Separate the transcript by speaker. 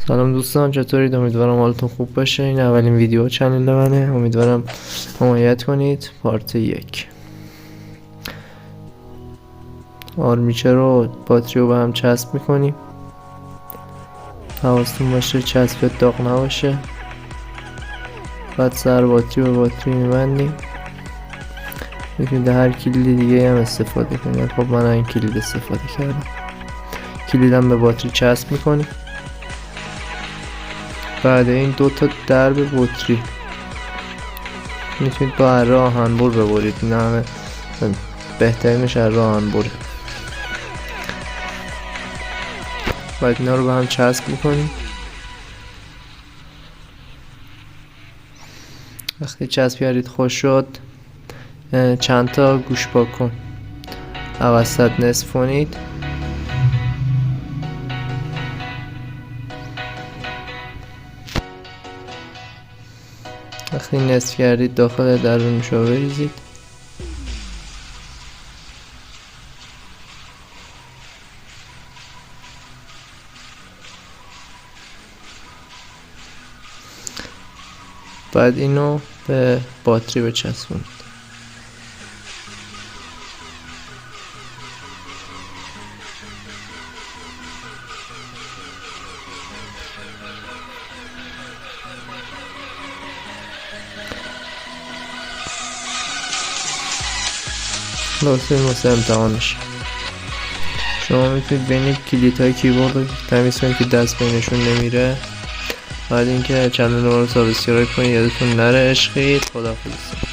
Speaker 1: سلام دوستان، چطورید؟ امیدوارم حالتون خوب باشه. این اولین ویدیو چنل منه، امیدوارم حمایت کنید. پارت 1 آرمیچر رو باتری رو به هم چسب میکنیم. حواستون باشه چسب داغ نباشه. بعد سر باتری به باتری میبندیم. میتونید هر کلید دیگه هم استفاده کنید. خب من این کلید استفاده کردم. کلیدم به باتری چسب میکنیم. بعد این دوتا درب بطری میتونید با اره آهنبر ببرید. این همه بهترینش اره آهنبره. بعد اینا رو به هم چسب میکنیم. وقتی چسب کردید خوش شد، چند تا گوش پاک اوسط نصف کنید. وقتی نصف کردید داخل درونش رو بریزید. بعد اینو به باتری بچسبونید. لازم واسه امتحانش شما میتونید بین کلیت های کیبورد رو تمیز کنید که دست بینشون نمیره. بعد اینکه چنل ما رو سابسکرایب کنید. یادتون نره. عشقید. خداحافظ.